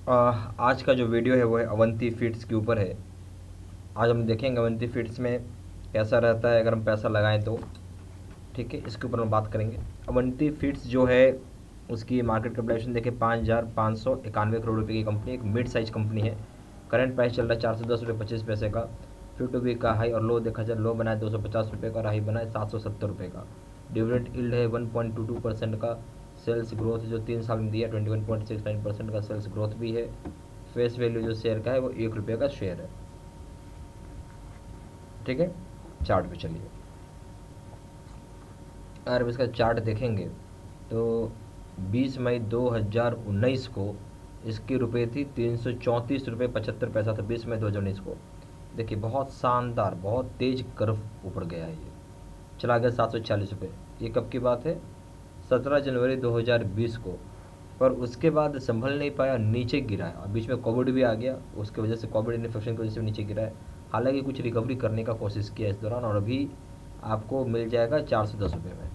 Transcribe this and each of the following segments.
आज का जो वीडियो है वो है अवंती फीड्स के ऊपर है। आज हम देखेंगे अवंती फीड्स में कैसा रहता है अगर हम पैसा लगाएं तो। ठीक है, इसके ऊपर हम बात करेंगे। अवंती फीड्स जो है उसकी मार्केट कैपिटलाइजेशन देखिए 5,591 करोड़ रुपए की कंपनी, एक मिड साइज कंपनी है। करंट प्राइस चल रहा है 410 रुपये 25 पैसे का। फ्यू टू बी का हाई और लो देखा जाए, लो बनाए 250 रुपये का और हाई बनाए 770 रुपये का। डिविडेंड यील्ड है 1.22% का। सेल्स ग्रोथ जो 3 साल में दिया 21.69% का सेल्स ग्रोथ भी है। फेस वैल्यू जो शेयर का है वो 1 रुपये का शेयर है। ठीक है, चार्ट पे चलिए। अगर इसका चार्ट देखेंगे तो 20 मई 2019 को इसकी रुपये थी 334 रुपये 75 पैसा था। 20 मई 2019 को देखिए, बहुत शानदार बहुत तेज कर्व ऊपर गया है। ये चला गया 746 रुपये। ये कब की बात है? 17 जनवरी 2020 को। पर उसके बाद संभल नहीं पाया, नीचे गिरा है और बीच में कोविड भी आ गया। उसकी वजह से कोविड इन्फेक्शन की वजह से नीचे गिरा है। हालांकि कुछ रिकवरी करने का कोशिश किया इस दौरान और अभी आपको मिल जाएगा 410 रुपये में।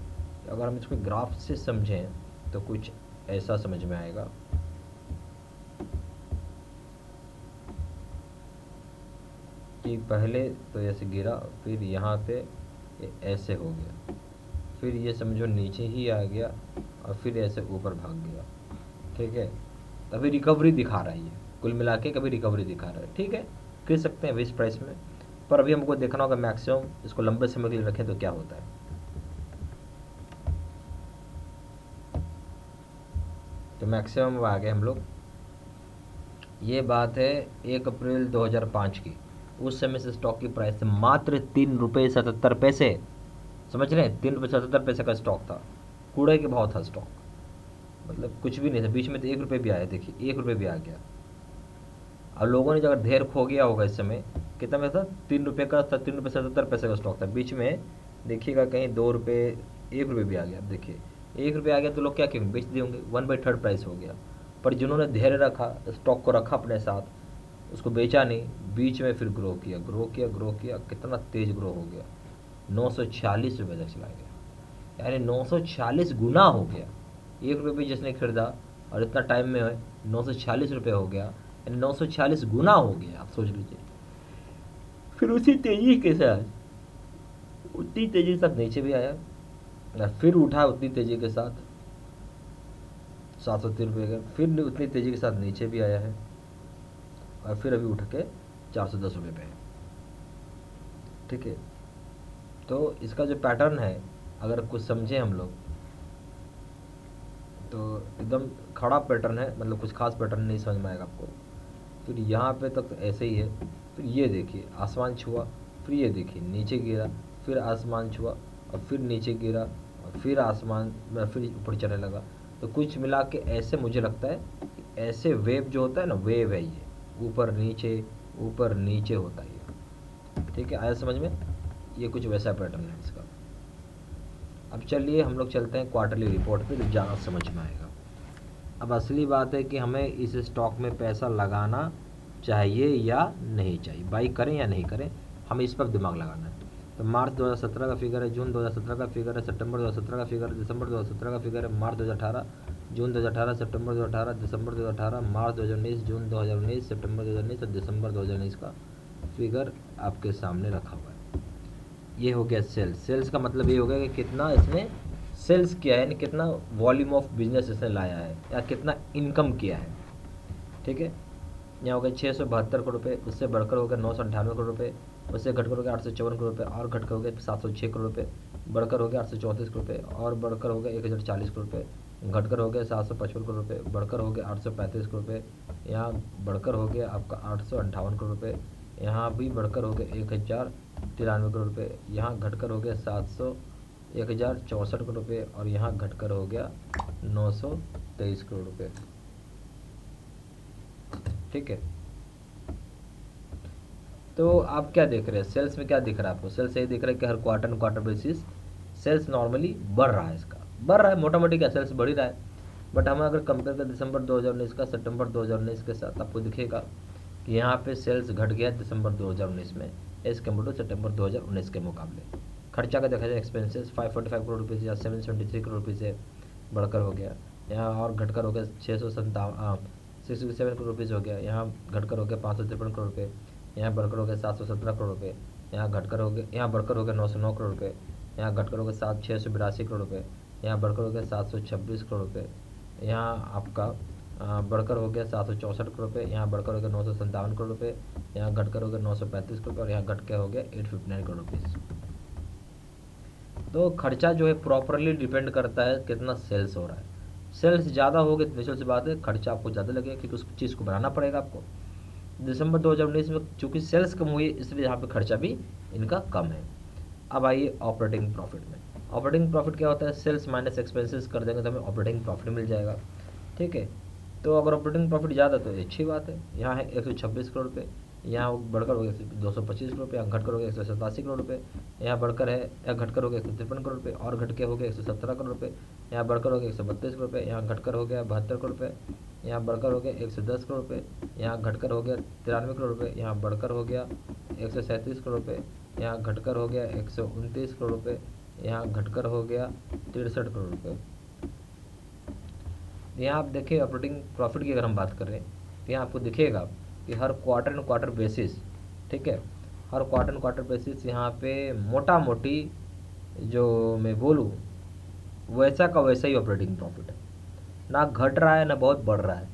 अगर हम इसको ग्राफ से समझें तो कुछ ऐसा समझ में आएगा। कि पहले तो ऐसे गिरा, फिर यहाँ पे ये ऐसे हो गया, फिर ये समझो नीचे ही आ गया और फिर ऐसे ऊपर भाग गया। ठीक है, तभी रिकवरी दिखा रहा है ये। कुल मिला के कभी रिकवरी दिखा रहा है। ठीक है, खरीद सकते हैं इस प्राइस में। पर अभी हमको देखना होगा मैक्सिमम इसको लंबे समय के लिए रखें तो क्या होता है। तो मैक्सिमम आ गए हम लोग। ये बात है 1 अप्रैल 2005 की। उस समय से स्टॉक की प्राइस मात्र 3 रुपये 77 पैसे। समझ रहे हैं, 3 रुपये 77 पैसे का स्टॉक था। कूड़े के भाव था स्टॉक, मतलब कुछ भी नहीं था। बीच में तो 1 रुपये भी आया, देखिए 1 रुपये भी आ गया। और लोगों ने जो अगर ढेर खो गया होगा इस समय, कितना में था? 3 रुपये का था, 3 रुपये 77 पैसे का स्टॉक था। बीच में देखिएगा कहीं 2 रुपये 1 रुपये भी आ गया। अब देखिए 1 रुपये आ गया तो लोग क्या करेंगे? बेच दिए होंगे। 1/3 प्राइस हो गया। पर जिन्होंने धैर्य रखा, स्टॉक को रखा अपने साथ, उसको बेचा नहीं, बीच में फिर ग्रो किया ग्रो किया ग्रो किया, कितना तेज ग्रो हो गया। 946 रुपये तक चला गया, यानी 946 गुना हो गया। 1 रुपये भी जिसने खरीदा और इतना टाइम में 946 रुपये हो गया, यानी 946 गुना हो गया। आप सोच लीजिए। फिर उसी तेजी के साथ, उतनी तेजी के साथ नीचे भी आया और फिर उठा उतनी तेजी के साथ 703 रुपये का। फिर उतनी तेजी के साथ नीचे भी आया है और फिर अभी उठ के 410 रुपये पे है। ठीक है, तो इसका जो पैटर्न है अगर कुछ समझें हम लोग तो एकदम खड़ा पैटर्न है, मतलब कुछ खास पैटर्न नहीं समझ में आएगा आपको। फिर यहाँ पे तक तो ऐसे ही है। फिर ये देखिए आसमान छुआ, फिर ये देखिए नीचे गिरा, फिर आसमान छुआ और फिर नीचे गिरा और फिर आसमान में फिर ऊपर चढ़ने लगा। तो कुछ मिला के ऐसे मुझे लगता है कि ऐसे वेव जो होता है ना, वेव है ये, ऊपर नीचे होता है ये। ठीक है, आया समझ में? ये कुछ वैसा पैटर्न है इसका। अब चलिए हम लोग चलते हैं क्वार्टरली रिपोर्ट पे, तो ज़्यादा समझ में आएगा। अब असली बात है कि हमें इस स्टॉक में पैसा लगाना चाहिए या नहीं चाहिए, बाई करें या नहीं करें, हमें इस पर दिमाग लगाना है। तो मार्च 2017 का फिगर है, जून 2017 का फिगर है, सितंबर 2017 का फिगर है, दिसंबर 2017 का फिगर है, मार्च 2018, जून 2018, सितंबर 2018, दिसंबर 2018, मार्च 2019, जून 2019, सितंबर 2019 और दिसंबर 2019 का फिगर आपके सामने रखा हुआ है। ये हो गया सेल्स। सेल्स का मतलब ये हो गया कि कितना इसने सेल्स किया है, यानी कितना वॉल्यूम ऑफ बिजनेस इसने लाया है या कितना इनकम किया है। ठीक है, यहाँ हो गया 672 करोड़ रुपये, उससे बढ़कर हो गया 998 करोड़ रुपये, उससे घटकर हो गया 854 करोड़ रुपये, और घटकर हो गया 706 करोड़ रुपये, बढ़कर हो गया 834 करोड़ रुपये, और बढ़कर हो गया 1040 करोड़ रुपये, घटकर हो गया 755 करोड़ रुपये, बढ़कर हो गया 835 करोड़ रुपये, यहाँ बढ़कर हो गया आपका 858 करोड़ रुपये, यहाँ भी बढ़कर हो गया 1093 करोड़ रुपये, यहाँ घटकर हो गया 1064 करोड़ रुपये और यहाँ घटकर हो गया 923 करोड़ रुपये। ठीक है, तो आप क्या देख रहे हैं सेल्स में? क्या दिख रहा है आपको? सेल्स यही दिख रहा है कि हर क्वार्टर बेसिस सेल्स नॉर्मली बढ़ रहा है। इसका बढ़ रहा है, मोटा मोटी क्या सेल्स बढ़ ही रहा है। बट हम अगर कंपेयर करें दिसंबर 2019 का सितंबर 2019 के साथ, आपको दिखेगा कि यहाँ पे सेल्स घट गया दिसंबर 2019 में एज कम्पेयर टू सितंबर 2019 के मुकाबले। खर्चा का देखा जाए एक्सपेंसेस 545 करोड़ रुपये या 773 करोड़ रुपये से बढ़कर हो गया, यहाँ और घटकर हो गया 67 करोड़ रुपीज़ हो गया, यहाँ घटकर हो गया 553 करोड़ रुपये, यहाँ बढ़कर हो गया 717 करोड़ रुपये, यहाँ घटकर हो गया, यहाँ बढ़कर हो गया 909 करोड़ रुपये, यहाँ घटकर हो गया 682 करोड़ रुपये, यहाँ बढ़कर हो गया 726 करोड़ रुपये, यहाँ आपका बढ़कर हो गया 764 करोड़ रुपये, यहाँ बढ़कर हो गया 957 करोड़ रुपये, यहाँ घटकर हो गया 935 करोड़ रुपये और यहाँ घट के हो गया 859 करोड़ रुपीज़। तो खर्चा जो है प्रॉपरली डिपेंड करता है कितना सेल्स हो रहा है। सेल्स ज़्यादा होगी तो निश्चित सी बात है खर्चा आपको ज़्यादा लगेगा, क्योंकि उस चीज़ को बनाना पड़ेगा आपको। दिसंबर 2019 में चूँकि सेल्स कम हुई इसलिए यहाँ पे खर्चा भी इनका कम है। अब आइए ऑपरेटिंग प्रॉफिट में। ऑपरेटिंग प्रॉफिट क्या होता है, सेल्स माइनस एक्सपेंसेस कर देंगे तो हमें ऑपरेटिंग प्रॉफिट मिल जाएगा। ठीक है, तो अगर ऑपरेटिंग प्रॉफिट ज़्यादा तो अच्छी बात है। यहाँ है 126 करोड़ रुपये, यहाँ बढ़कर हो गया 225 करोड़ रुपये, यहाँ घटकर हो गया 187 करोड़ रुपये, यहाँ बढ़कर है या घटकर हो गया 153 करोड़ रुपये और घट के हो गया 117 करोड़ रुपये, यहाँ बढ़कर हो गया 132 करोड़ रुपये, यहाँ घटकर हो गया 72 करोड़ रुपये, यहाँ बढ़कर हो गया 110 करोड़ रुपये, यहाँ घटकर हो गया 93 करोड़ रुपये, यहाँ बढ़कर हो गया 137 करोड़ रुपये, यहाँ घटकर हो गया 129 करोड़ रुपये, यहाँ घटकर हो गया 63 करोड़ रुपये। यहाँ आप देखिए ऑपरेटिंग प्रॉफिट की अगर हम बात करें तो यहाँ आपको दिखेगा कि हर क्वार्टर एंड क्वार्टर बेसिस, ठीक है, हर क्वार्टर एंड क्वार्टर बेसिस यहाँ पे मोटा मोटी जो मैं बोलूँ वैसा का वैसा ही ऑपरेटिंग प्रॉफिट है, ना घट रहा है ना बहुत बढ़ रहा है,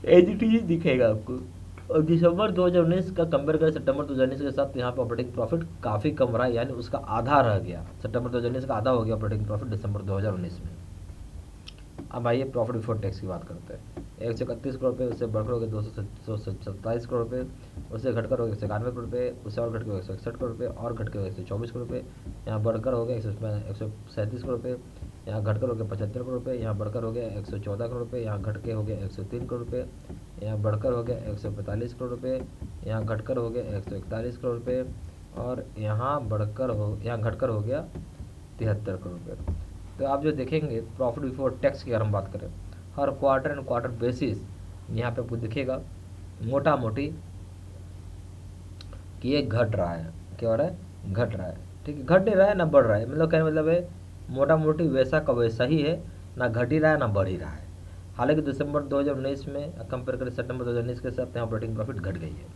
एज इट इज दिखेगा आपको। और दिसंबर 2019 का कंपेयर करें सितंबर 2019 के साथ, तो यहाँ पे ऑपरेटिंग प्रॉफिट काफ़ी कम रहा है, यानी उसका आधा रह गया। सितंबर 2019 का आधा हो गया ऑपरेटिंग प्रॉफिट दिसंबर 2019 में। अब आइए प्रॉफिट बिफोर टैक्स की बात करते हैं। 131 करोड़ रुपये, उससे बढ़कर हो गया 227 करोड़ रुपये, उससे घटकर हो गया 191 करोड़ रुपये, उससे और घट के हो गया 161 करोड़ रुपये और घट के हो गया 124 करोड़ रुपये, यहाँ बढ़कर हो गया 137 करोड़ रुपये, यहाँ घटकर हो गया 75 करोड़ रुपये, यहाँ बढ़कर हो गया 114 करोड़ रुपये, यहाँ घट के हो गया 103 करोड़ रुपये, यहाँ बढ़कर हो गया 145 करोड़ रुपये, यहाँ घटकर हो गया 141 करोड़ रुपये और यहाँ घटकर हो गया 73 करोड़ रुपये। तो आप जो देखेंगे प्रॉफिट बिफोर टैक्स की अगर हम बात करें, हर क्वार्टर एंड क्वार्टर बेसिस यहाँ पे आपको दिखेगा मोटा मोटी कि ये घट रहा है। क्या हो रहा है, घट रहा है। ठीक है, घट नहीं रहा है ना बढ़ रहा है, मतलब कहने मतलब है मोटा मोटी वैसा का वैसा ही है, ना घट ही रहा है ना बढ़ ही रहा है। हालांकि दिसंबर 2019 में कंपेयर करें सितंबर 2019 के साथ यहाँ ऑपरेटिंग प्रॉफिट घट गई है।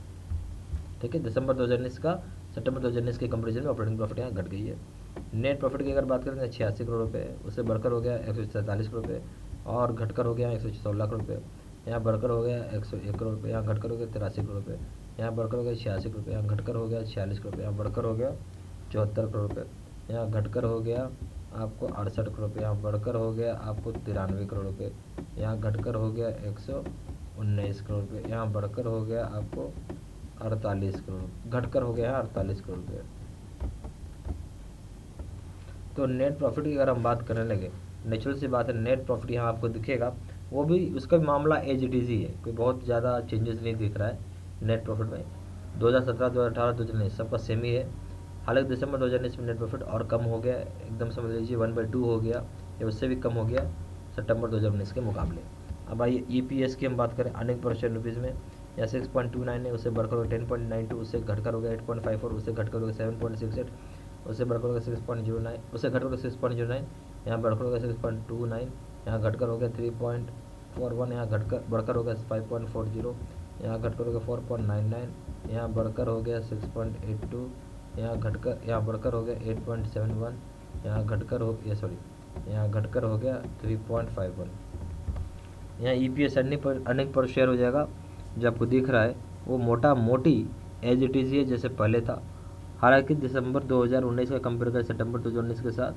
ठीक है, दिसंबर 2019 का सितंबर 2019 के कंपेरिजन में ऑपरेटिंग प्रॉफिट यहाँ घट गई है। नेट प्रॉफिट की अगर बात करें 86 करोड़ रुपये, उससे बढ़कर हो गया 147 करोड़ रुपये और घटकर हो गया 116 करोड़ रुपये, यहाँ बढ़कर हो गया 101 करोड़ रुपये, यहाँ घटकर हो गया 83 करोड़ रुपये, यहाँ बढ़कर हो गया 86 करोड़ रुपये, यहाँ घटकर हो गया 46 करोड़ रुपये, यहाँ बढ़कर हो गया 74 करोड़ रुपये, यहाँ घटकर हो गया आपको 68 करोड़ रुपये, यहाँ बढ़कर हो गया आपको 93 करोड़ रुपये, यहाँ घटकर हो गया 119 करोड़ रुपये, यहाँ बढ़कर हो गया आपको 48 करोड़, घटकर हो गया 48 करोड़ रुपये। तो नेट प्रॉफिट की अगर हम बात करने लगे, नेचुरल सी बात है नेट प्रॉफिट यहाँ आपको दिखेगा, वो भी उसका भी मामला एज इट इज ही है, कोई बहुत ज़्यादा चेंजेस नहीं दिख रहा है नेट प्रॉफिट में। 2017, 2018, 2019 सबका सेम ही है। हालांकि दिसंबर 2019 में नेट प्रॉफिट और कम हो गया, एकदम समझ लीजिए 1/2 हो गया या उससे भी कम हो गया सितंबर 2019 के मुकाबले। अब आइए EPS की हम बात करें, अर्निंग पर शेयर रुपीज़ में, या 6.29 है, उससे बढ़कर हो 10.92, उससे घटकर हो गया 8.54, उससे घटकर हो गया 7.68, उससे बढ़कर हो गया 6.09, उससे घटकर हो गया 6.09, यहाँ बढ़कर हो गया 6.29, यहाँ घटकर हो गया 3.41, यहाँ घटकर बढ़कर हो गया 5.40, यहाँ घटकर हो गया 4.99, यहाँ बढ़कर हो गया 6.82, यहाँ बढ़कर हो गया 8.71, यहाँ घटकर हो गया 3.51। यहाँ EPS अर्निंग पर शेयर हो जाएगा, जो आपको दिख रहा है वो मोटा मोटी एज इट इज़ है जैसे पहले था। हालांकि दिसंबर 2019 का कंपेयर करें सितंबर 2019 के साथ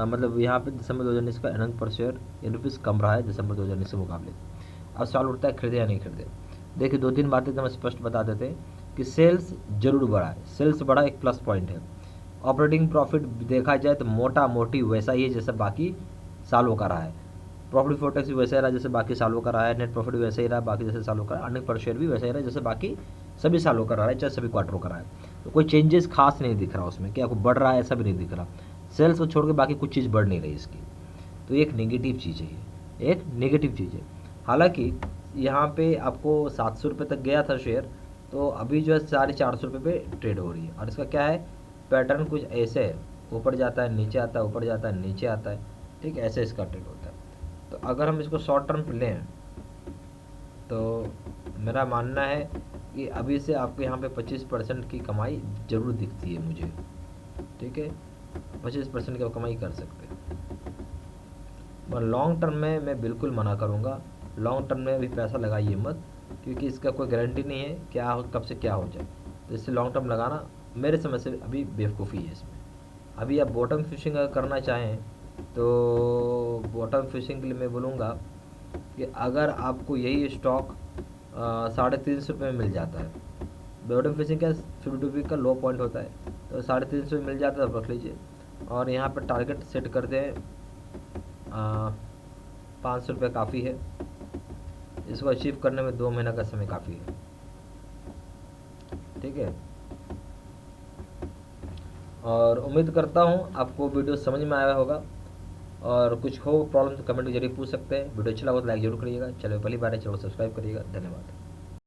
मतलब यहाँ पे दिसंबर 2019 का अर्निंग पर शेयर ₹1 कम रहा है दिसंबर 2019 के मुकाबले। अब सवाल उठता है खरीदे या नहीं खरीदे। देखिए 2-3 बातें तो हम स्पष्ट बता देते हैं कि सेल्स जरूर बढ़ा है, सेल्स बढ़ा एक प्लस पॉइंट है। ऑपरेटिंग प्रॉफिट देखा जाए तो मोटा मोटी वैसा ही है जैसे बाकी सालों का रहा है। प्रॉफिट बिफोर टैक्स भी वैसा ही रहा जैसे बाकी सालों का रहा है, नेट प्रॉफिट भी वैसा ही रहा बाकी जैसे सालों का, अर्निंग पर शेयर भी वैसा ही रहा जैसे बाकी सभी सालों का रहा है, चाहे सभी क्वार्टरों का रहा है। तो कोई चेंजेस खास नहीं दिख रहा उसमें, क्या आपको बढ़ रहा है ऐसा भी नहीं दिख रहा। सेल्स को छोड़ के बाकी कुछ चीज़ बढ़ नहीं रही इसकी, तो एक नेगेटिव चीज़ है, ये एक नेगेटिव चीज़ है। हालांकि यहाँ पे आपको 700 रुपये तक गया था शेयर, तो अभी जो है 450 रुपये पे ट्रेड हो रही है। और इसका क्या है पैटर्न कुछ ऐसे है, ऊपर जाता है नीचे आता है, ऊपर जाता है नीचे आता है, ठीक ऐसे इसका ट्रेड होता है। तो अगर हम इसको शॉर्ट टर्म पे लें तो मेरा मानना है कि अभी से आपको यहाँ पे 25% की कमाई ज़रूर दिखती है मुझे, ठीक है, 25% की कमाई कर सकते हैं। पर लॉन्ग टर्म में मैं बिल्कुल मना करूँगा, लॉन्ग टर्म में अभी पैसा लगाइए मत, क्योंकि इसका कोई गारंटी नहीं है क्या हो, कब से क्या हो जाए। तो इससे लॉन्ग टर्म लगाना मेरे समझ से अभी बेवकूफ़ी है इसमें। अभी आप बॉटम फिशिंग अगर करना चाहें तो बॉटम फिशिंग के लिए मैं बोलूँगा कि अगर आपको यही स्टॉक 350 रुपये में मिल जाता है, बॉटम फिशिंग का 50 रुपये का लो पॉइंट होता है, तो 350 में मिल जाता है तो रख लीजिए। और यहाँ पर टारगेट सेट कर दें 500 रुपये काफ़ी है, इसको अचीव करने में 2 महीना का समय काफ़ी है, ठीक है। और उम्मीद करता हूँ आपको वीडियो समझ में आया होगा, और कुछ हो प्रॉब्लम तो कमेंट में जरूर पूछ सकते हैं। वीडियो अच्छा लगा तो लाइक जरूर करिएगा। चलो पहली बार है चलो सब्सक्राइब करिएगा। धन्यवाद।